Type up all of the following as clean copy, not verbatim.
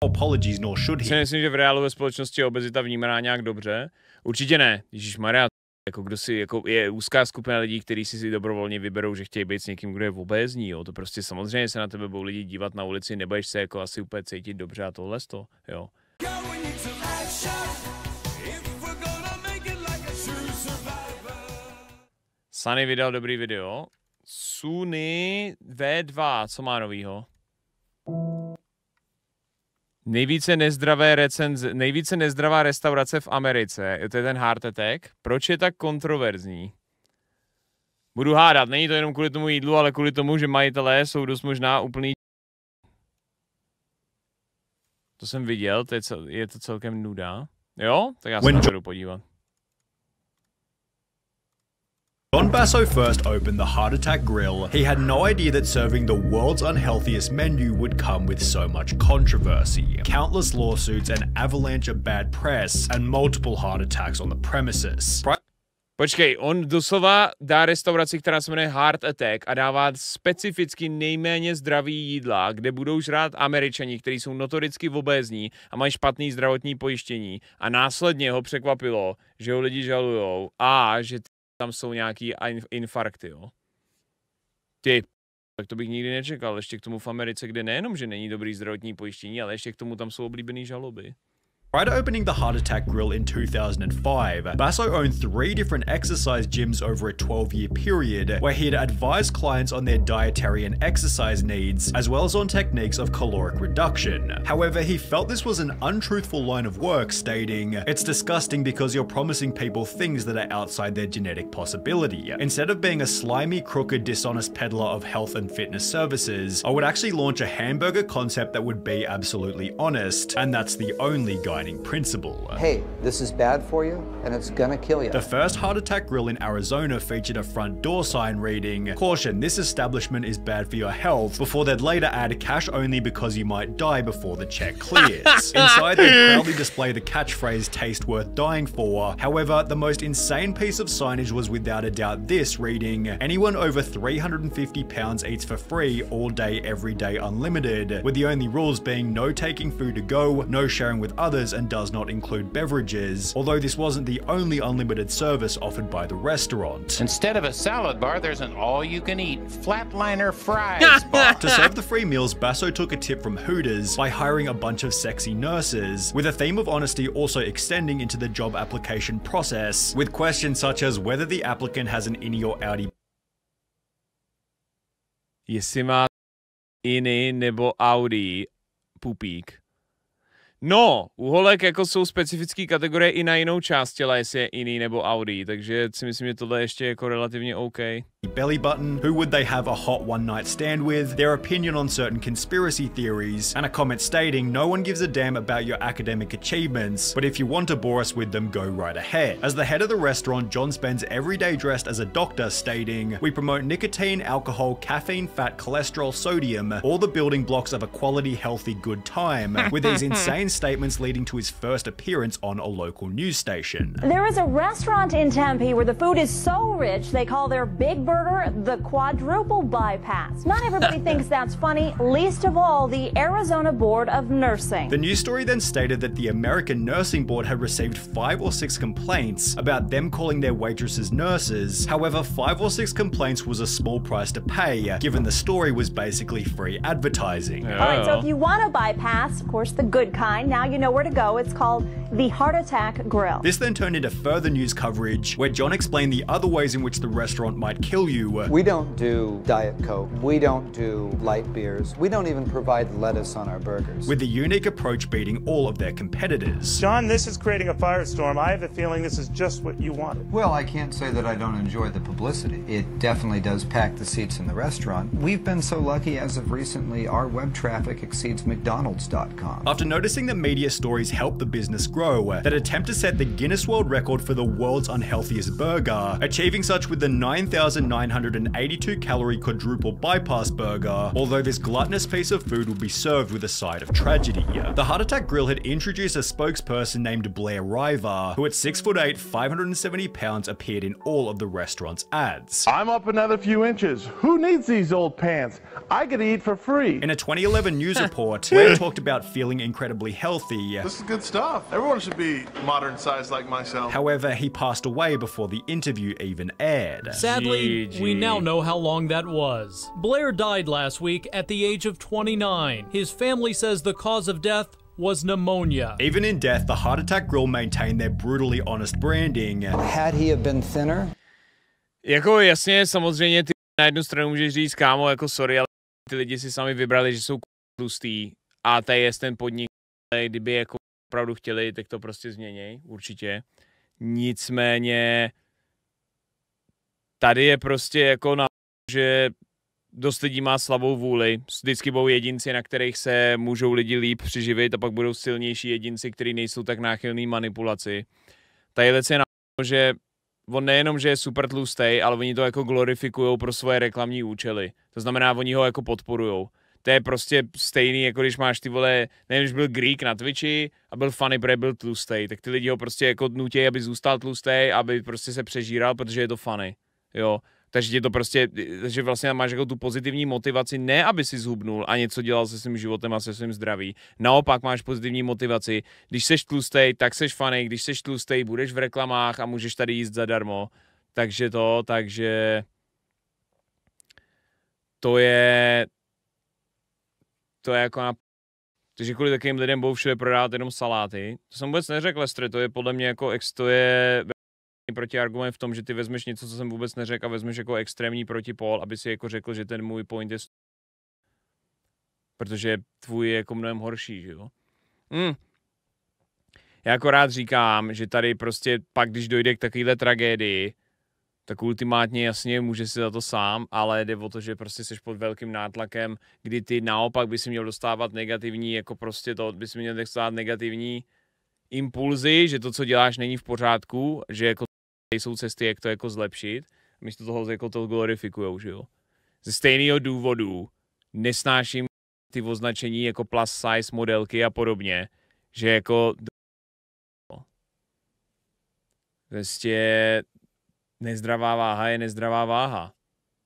apologies, nor should he. Myslím, že v reálu ve společnosti je obezita vnímaná nějak dobře. Určitě ne. Ježišmarja, jako kdo si, jako je úzká skupina lidí, kteří si dobrovolně vyberou, že chtějí být s někým, kdo je obézní, jo. To prostě samozřejmě se na tebe budou lidi dívat na ulici, nebudeš se jako asi úplně cítit dobře a tohle to, jo. Sunny vydal dobrý video. Sunny V2, co má novýho? Nejvíce nezdravá restaurace v Americe. To je ten heart attack. Proč je tak kontroverzní? Budu hádat, není to jenom kvůli tomu jídlu, ale kvůli tomu, že majitelé jsou dost možná úplný... To jsem viděl, je to celkem nuda. Jo? Tak já se na to jdu podívat. Jon Basso first opened the Heart Attack Grill, he had no idea that serving the world's unhealthiest menu would come with so much controversy, countless lawsuits, an avalanche of bad press, and multiple heart attacks on the premises. Počkej, on doslova dá restauraci, která se jmenuje Heart Attack a dává specificky nejméně zdravý jídla, kde budou žrát Američani, kteří jsou notoricky obézní a mají špatný zdravotní pojištění. A následně ho překvapilo, že ho lidi žalujou a že tam jsou nějaký infarkty, jo. Tak to bych nikdy nečekal, ještě k tomu v Americe, kde nejenom, že není dobrý zdravotní pojištění, ale ještě k tomu tam jsou oblíbený žaloby. Prior to opening the Heart Attack Grill in 2005, Basso owned 3 different exercise gyms over a 12-year period, where he'd advise clients on their dietary and exercise needs, as well as on techniques of caloric reduction. However, he felt this was an untruthful line of work, stating, "It's disgusting because you're promising people things that are outside their genetic possibility. Instead of being a slimy, crooked, dishonest peddler of health and fitness services, I would actually launch a hamburger concept that would be absolutely honest, and that's the only guiding principle." Hey, this is bad for you, and it's gonna kill you. The first Heart Attack Grill in Arizona featured a front door sign reading, "Caution, this establishment is bad for your health," before they'd later add "cash only because you might die before the check clears." Inside, they'd proudly display the catchphrase "taste worth dying for." However, the most insane piece of signage was without a doubt this, reading, "Anyone over 350 pounds eats for free all day, every day, unlimited," with the only rules being no taking food to go, no sharing with others, and does not include beverages, although this wasn't the only unlimited service offered by the restaurant. Instead of a salad bar, there's an all-you-can-eat flatliner fries bar. To serve the free meals, Basso took a tip from Hooters by hiring a bunch of sexy nurses, with a theme of honesty also extending into the job application process, with questions such as whether the applicant has an innie or outie. Jestli má innie nebo outie pupík. No, u holek jako jsou specifické kategorie i na jinou část těla, jestli je innie nebo outie, takže si myslím, že tohle je ještě jako relativně OK. Belly button, who would they have a hot one-night stand with, their opinion on certain conspiracy theories, and a comment stating, "No one gives a damn about your academic achievements, but if you want to bore us with them, go right ahead." As the head of the restaurant, Jon spends every day dressed as a doctor, stating, "We promote nicotine, alcohol, caffeine, fat, cholesterol, sodium, all the building blocks of a quality, healthy, good time," with these insane statements leading to his first appearance on a local news station. There is a restaurant in Tempe where the food is so rich they call their big burger the quadruple bypass. Not everybody thinks that's funny, least of all the Arizona Board of Nursing. The news story then stated that the American Nursing Board had received 5 or 6 complaints about them calling their waitresses nurses. However, 5 or 6 complaints was a small price to pay, given the story was basically free advertising. All right, so if you want a bypass, of course the good kind, now you know where to go. It's called the Heart Attack Grill. This then turned into further news coverage, where Jon explained the other ways in which the restaurant might kill you. We don't do Diet Coke. We don't do light beers. We don't even provide lettuce on our burgers. With the unique approach beating all of their competitors. Jon, this is creating a firestorm. I have a feeling this is just what you wanted. Well, I can't say that I don't enjoy the publicity. It definitely does pack the seats in the restaurant. We've been so lucky as of recently, our web traffic exceeds McDonald's.com. After noticing that media stories help the business grow, that attempt to set the Guinness World Record for the world's unhealthiest burger, achieving such with the 9,000 1,982-calorie quadruple bypass burger, although this gluttonous piece of food will be served with a side of tragedy. The Heart Attack Grill had introduced a spokesperson named Blair River, who at 6'8", 570 pounds appeared in all of the restaurant's ads. I'm up another few inches. Who needs these old pants? I could eat for free. In a 2011 news report, Blair talked about feeling incredibly healthy. This is good stuff. Everyone should be modern sized like myself. However, he passed away before the interview even aired. Sadly, we now know how long that was. Blair died last week at the age of 29. His family says the cause of death was pneumonia. Even in death, the Heart Attack Grill maintained their brutally honest branding. Had he have been thinner? Jako jasně, samozřejmě ty na jednu stranu můžeš říct, kámo, jako sorry, ale ty lidi si sami vybrali, že jsou tlustý a tady je ten podnik, kdyby jako opravdu chtěli, tak to prostě změněj, určitě. Nicméně tady je prostě jako na že dost lidí má slabou vůli. Vždycky budou jedinci, na kterých se můžou lidi líp přiživit a pak budou silnější jedinci, kteří nejsou tak náchylní manipulaci. Tady je na že on nejenom, že je super tlustý, ale oni to jako glorifikujou pro svoje reklamní účely. To znamená, oni ho jako podporujou. To je prostě stejný, jako když máš ty vole, nevím, když byl Greek na Twitchi a byl funny, protože byl tlustý, tak ty lidi ho prostě jako nutí, aby zůstal tlustý, aby prostě se přežíral, protože je to funny. Jo. Takže ti to prostě, že vlastně máš jako tu pozitivní motivaci, ne aby si zhubnul a něco dělal se svým životem a se svým zdraví. Naopak máš pozitivní motivaci. Když seš tlustej, tak seš funny, když seš tlustej, budeš v reklamách a můžeš tady jíst zadarmo. Takže to je jako na... Takže kvůli takovým lidem budou všude prodávat jenom saláty. To jsem vůbec neřekl, Lestry, to je podle mě jako to je protiargument v tom, že ty vezmeš něco, co jsem vůbec neřekl a vezmeš jako extrémní protipol, aby si jako řekl, že ten můj point je protože tvůj je jako mnohem horší, že jo? Já jako rád říkám, že tady prostě pak, když dojde k takovéhle tragédii, tak ultimátně jasně může si za to sám, ale jde o to, že prostě jsi pod velkým nátlakem, kdy ty naopak by si měl dostávat negativní, jako prostě to, by si měl dostávat negativní impulzy, že to, co děláš, není v pořádku, že jako jsou cesty, jak to jako zlepšit. Místo toho jako to glorifikujou, že jo. Ze stejného důvodu nesnáším ty označení jako plus size modelky a podobně, že jako prostě nezdravá váha je nezdravá váha.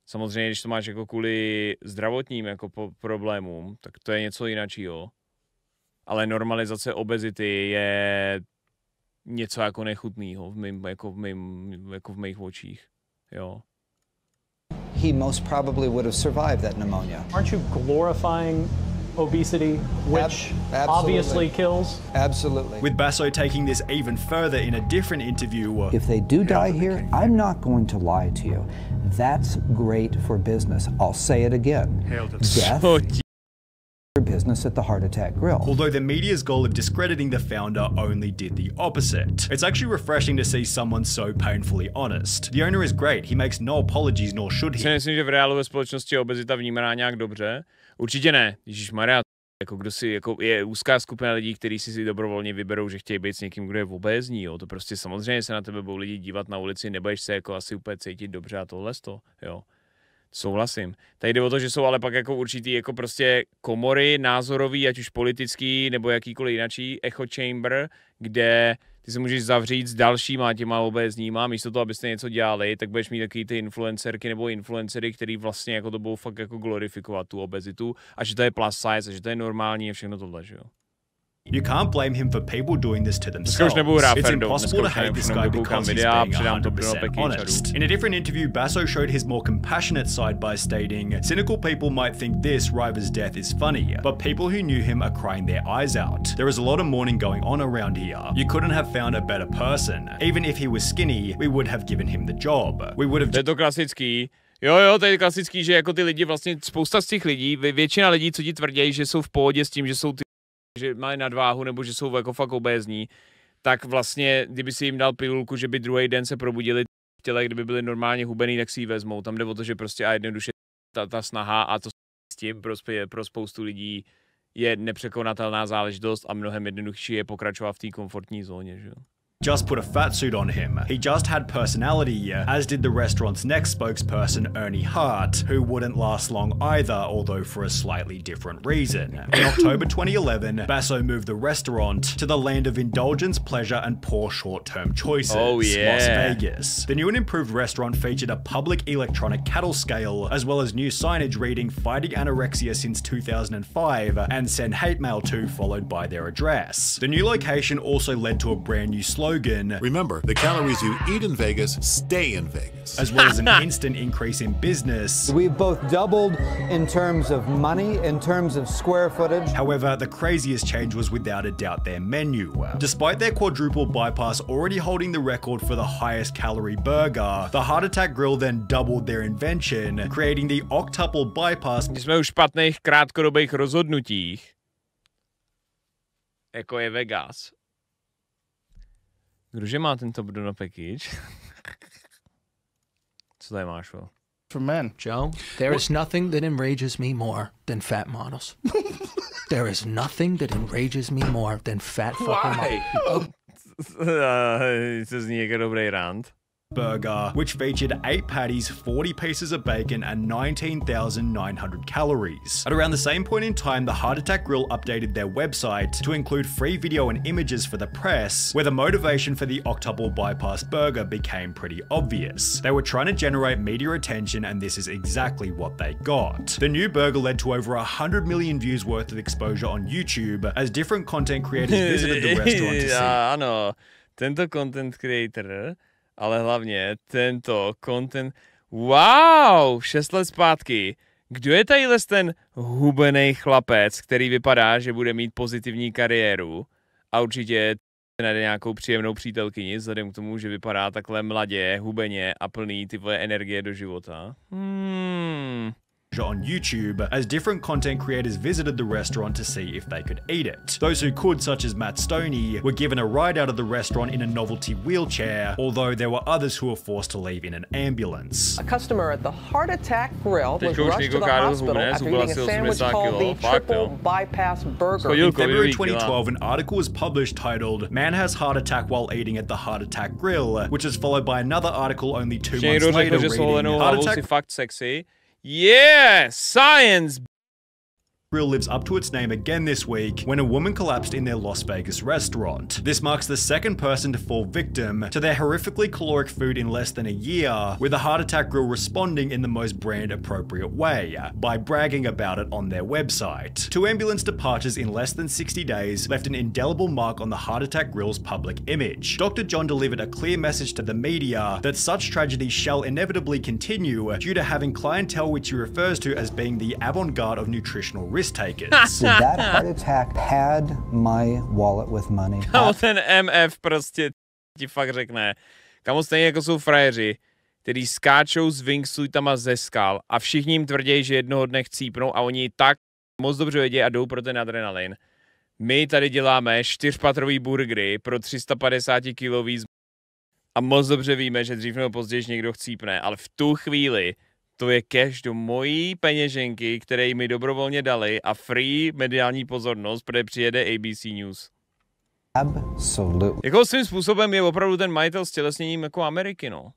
Samozřejmě, když to máš jako kvůli zdravotním jako problémům, tak to je něco jiného. Ale normalizace obezity je něco jako nechutného v mých očích. Jo. He most probably would have survived that pneumonia. Aren't you glorifying obesity, which obviously kills? Absolutely. With Basso taking this even further in a different interview. If they do die here, I'm not going to lie to you. That's great for business. I'll say it again. Death for business at the Heart Attack Grill. Although the media's goal of discrediting the founder only did the opposite. It's actually refreshing to see someone so painfully honest. The owner is great. He makes no apologies, nor should he. Myslím, že v reálu ve společnosti je obezita vnímaná nějak dobře. Určitě ne. Ježišmarja, jako kdo si, jako je úzká skupina lidí, kteří si dobrovolně vyberou, že chtějí být s někým, kdo je obézní, jo. To prostě samozřejmě se na tebe budou lidi dívat na ulici, nebudeš se jako asi úplně cítit dobře a tohle jo. Souhlasím. Tady jde o to, že jsou ale pak jako určitý jako prostě komory názorový, ať už politický nebo jakýkoliv jinačí, echo chamber, kde ty se můžeš zavřít s dalšíma těma obézníma, místo toho, abyste něco dělali, tak budeš mít takový ty influencerky nebo influencery, který vlastně jako to budou fakt jako glorifikovat tu obezitu a že to je plus size a že to je normální a všechno tohle, že jo. You can't blame him for people doing this to themselves. It's impossible to hate this guy because he's being 100% honest. In a different interview, Basso showed his more compassionate side by stating, cynical people might think this, River's death, is funny, but people who knew him are crying their eyes out. There is a lot of mourning going on around here. You couldn't have found a better person. Even if he was skinny, we would have given him the job. We would have... To je to klasický. Jo, to je klasický, že jako ty lidi vlastně, spousta z těch lidí, většina lidí, co ti tvrdí, že jsou v pohodě s tím, že jsou ty že mají nadváhu nebo že jsou jako fakt obézní, tak vlastně, kdyby si jim dal pilulku, že by druhý den se probudili v těle, kdyby byli normálně hubený, tak si ji vezmou. Tam jde o to, že prostě a jednoduše ta snaha a to s tím pro spoustu lidí je nepřekonatelná záležitost a mnohem jednodušší je pokračovat v té komfortní zóně, že jo. just put a fat suit on him. He just had personality, as did the restaurant's next spokesperson, Ernie Hart, who wouldn't last long either, although for a slightly different reason. In October 2011, Basso moved the restaurant to the land of indulgence, pleasure, and poor short-term choices, Las Vegas. The new and improved restaurant featured a public electronic cattle scale, as well as new signage reading "Fighting Anorexia since 2005" and "Send hate mail to," followed by their address. The new location also led to a brand new slogan, "Remember, the calories you eat in Vegas stay in Vegas," as well as an instant increase in business. We've both doubled in terms of money, in terms of square footage. However, the craziest change was without a doubt their menu. Despite their quadruple bypass already holding the record for the highest calorie burger, the Heart Attack Grill then doubled their invention, creating the octuple bypass. Jsme u špatných krátkodobých rozhodnutích, jako je Vegas. Kdože má tento Bruno package? Co tady máš, Will? For men. Joe, there is nothing that enrages me more than fat models. There is nothing that enrages me more than fat fucking models. To zní jako dobrý rant. Burger, which featured 8 patties, 40 pieces of bacon, and 19,900 calories. At around the same point in time, the Heart Attack Grill updated their website to include free video and images for the press, where the motivation for the octuple bypass burger became pretty obvious. They were trying to generate media attention, and this is exactly what they got. The new burger led to over 100 million views worth of exposure on YouTube, as different content creators visited the restaurant to see. Ano, tento content creator, ale hlavně tento content... Wow! 6 let zpátky. Kdo je tadyhle ten hubenej chlapec, který vypadá, že bude mít pozitivní kariéru a určitě najde nějakou příjemnou přítelkyni, vzhledem k tomu, že vypadá takhle mladě, hubeně a plný ty tvoje energie do života? On YouTube, as different content creators visited the restaurant to see if they could eat it. Those who could, such as Matt Stoney, were given a ride out of the restaurant in a novelty wheelchair, although there were others who were forced to leave in an ambulance. A customer at the Heart Attack Grill was rushed to the hospital after eating a sandwich called the triple bypass burger. In February 2012, an article was published titled "Man has heart attack while eating at the Heart Attack Grill," which is followed by another article only 2 months later reading "Heart Attack fakt sexy." Yeah, science. Grill lives up to its name again this week when a woman collapsed in their Las Vegas restaurant. This marks the second person to fall victim to their horrifically caloric food in less than a year, with the Heart Attack Grill responding in the most brand appropriate way, by bragging about it on their website. 2 ambulance departures in less than 60 days left an indelible mark on the Heart Attack Grill's public image. Dr. John delivered a clear message to the media that such tragedies shall inevitably continue due to having clientele which he refers to as being the avant-garde of nutritional risk takers. Did that heart attack pad my wallet with money? Kamo ten MF prostě ti fakt řekne. Kamo stejně jako jsou frajeři, který skáčou s wingsuitama ze skal a všichni jim tvrdí, že jednoho dne chcípnou a oni tak moc dobře vědí a jdou pro ten adrenalin. My tady děláme 4patrový burgery pro 350 kilový a moc dobře víme, že dřív nebo později někdo chcípne, ale v tu chvíli to je cash do mojí peněženky, které mi dobrovolně dali a free mediální pozornost, protože přijede ABC News. Absolutely. Jako svým způsobem je opravdu ten majitel s tělesněním jako Ameriky, no.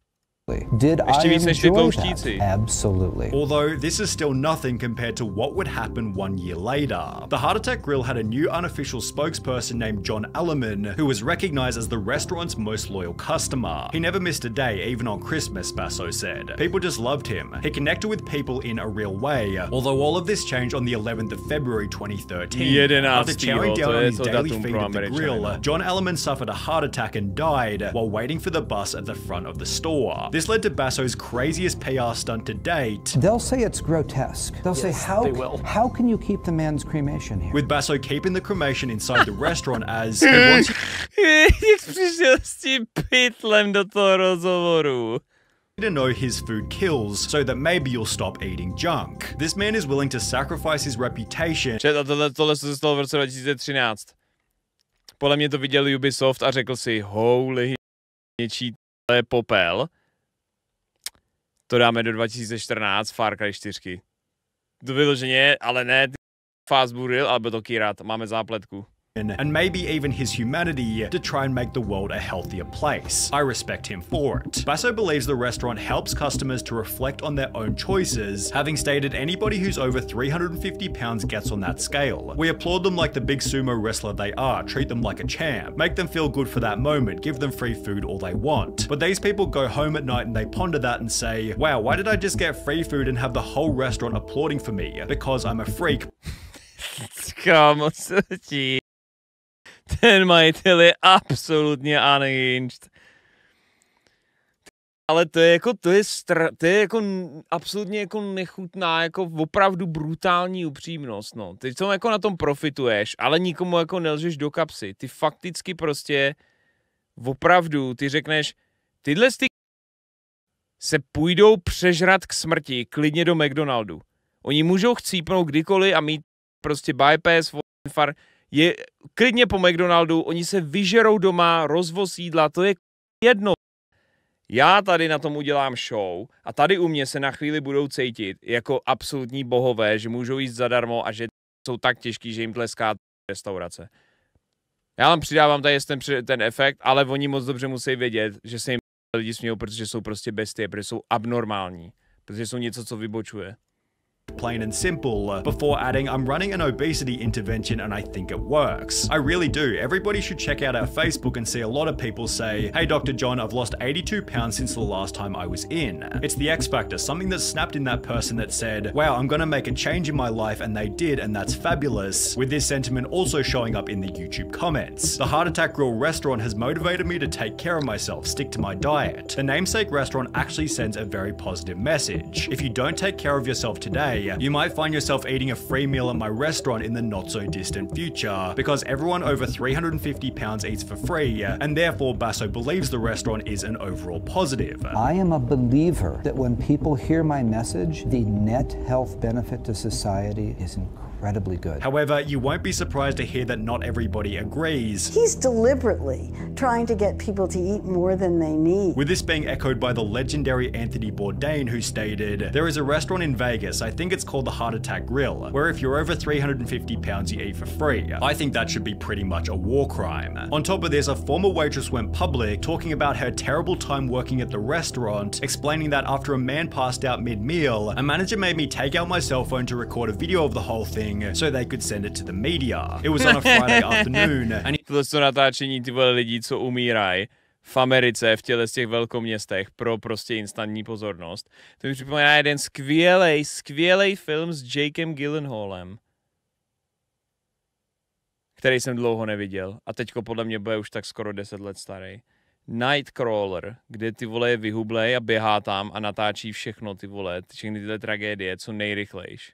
Did I enjoy that? Absolutely. Although this is still nothing compared to what would happen 1 year later. The Heart Attack Grill had a new unofficial spokesperson named John Alleman, who was recognized as the restaurant's most loyal customer. He never missed a day, even on Christmas, Basso said. People just loved him. He connected with people in a real way, although all of this changed on the 11th of February 2013. After chowing down on his daily feed at the grill, John Alleman suffered a heart attack and died while waiting for the bus at the front of the store. This led to Basso's craziest PR stunt to date. They'll say it's grotesque. They'll say, how can you keep the man's cremation here? With Basso keeping the cremation inside the restaurant as he wants... Jak přišel s tím pytlem do toho rozhovoru. To know his food kills, so that maybe you'll stop eating junk. This man is willing to sacrifice his reputation. Tohle se stalo v roce 2013. Podle mě to viděl Ubisoft a řekl si, holy něčí popel. To dáme do 2014, Far Cry 4. To vyloženě, ale ne Fast Burril, ale to Kirat, máme zápletku. and maybe even his humanity to try and make the world a healthier place. I respect him for it. Basso believes the restaurant helps customers to reflect on their own choices, having stated anybody who's over 350 pounds gets on that scale. We applaud them like the big sumo wrestler they are, treat them like a champ, make them feel good for that moment, give them free food all they want. But these people go home at night and they ponder that and say, wow, why did I just get free food and have the whole restaurant applauding for me? Because I'm a freak. Ten majitel je absolutně unhinged. Ale to je jako absolutně jako nechutná, jako opravdu brutální upřímnost, no. Ty co jako na tom profituješ, ale nikomu jako nelžeš do kapsy. Ty fakticky prostě opravdu, ty řekneš, tyhle se půjdou přežrat k smrti, klidně do McDonaldu. Oni můžou chcípnout kdykoliv a mít prostě bypass, je klidně po McDonaldu, oni se vyžerou doma, rozvoz jídla, to je jedno. Já tady na tom udělám show a tady u mě se na chvíli budou cítit jako absolutní bohové, že můžou jíst zadarmo a že jsou tak těžký, že jim tleská restaurace. Já vám přidávám tady ten efekt, ale oni moc dobře musí vědět, že se jim lidi smějou, protože jsou prostě bestie, protože jsou abnormální, protože jsou něco, co vybočuje. Plain and simple, before adding, I'm running an obesity intervention and I think it works. I really do. Everybody should check out our Facebook and see a lot of people say, hey Dr. John, I've lost 82 pounds since the last time I was in. It's the X factor, something that snapped in that person that said, wow, I'm gonna make a change in my life, and they did, and that's fabulous. With this sentiment also showing up in the YouTube comments. The Heart Attack Grill restaurant has motivated me to take care of myself, stick to my diet. The namesake restaurant actually sends a very positive message. If you don't take care of yourself today, you might find yourself eating a free meal at my restaurant in the not so distant future, because everyone over 350 pounds eats for free, and therefore Basso believes the restaurant is an overall positive. I am a believer that when people hear my message, the net health benefit to society is incredibly good. However, you won't be surprised to hear that not everybody agrees. He's deliberately trying to get people to eat more than they need. With this being echoed by the legendary Anthony Bourdain, who stated, there is a restaurant in Vegas, I think it's called the Heart Attack Grill, where if you're over 350 pounds you eat for free. I think that should be pretty much a war crime. On top of this, a former waitress went public talking about her terrible time working at the restaurant, explaining that after a man passed out mid-meal, a manager made me take out my cell phone to record a video of the whole thing so they could send it to the media. It was on a Friday afternoon and to natáčení ty vole lidí, co umírají v Americe, v těle z těch velkoměstech pro prostě instantní pozornost. To mi připomíná jeden skvělej film s Jakem Gyllenhaalem, který jsem dlouho neviděl a teďko podle mě bude už tak skoro 10 let starý. Nightcrawler, kde ty vole je vyhublej a běhá tam a natáčí všechno ty vole, všechny tyhle tragédie, co nejrychlejš.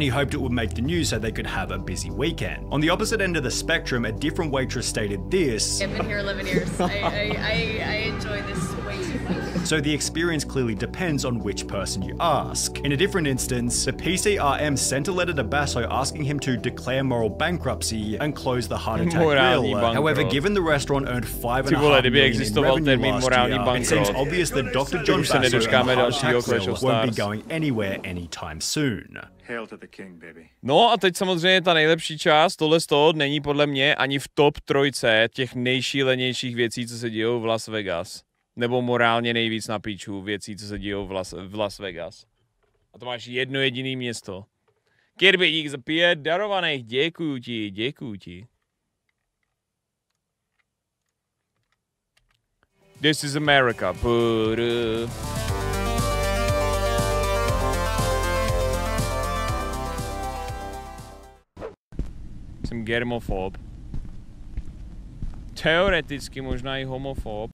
he hoped it would make the news so they could have a busy weekend. On the opposite end of the spectrum, a different waitress stated this. I've been here 11 years. I enjoy this way too much. So the experience clearly depends on which person you ask. In a different instance, the PCRM sent a letter to Basso asking him to declare moral bankruptcy and close the Heart Attack Grill. However, given the restaurant earned $5.5 million in revenue last year, it seems obvious that Dr. Jon Basso and the Heart Attack Grill won't be going anywhere anytime soon. Hail to the king, baby. No a teď samozřejmě ta nejlepší část, tohle z toho není podle mě ani v top 3 těch nejšílenějších věcí, co se dějou v Las Vegas. Nebo morálně nejvíc na píču věcí, co se dějou v Las Vegas. A to máš jedno jediné město. Kirby, dík za 5 darovaných, děkuju ti. This is America. Jsem germofob. Teoreticky možná i homofob.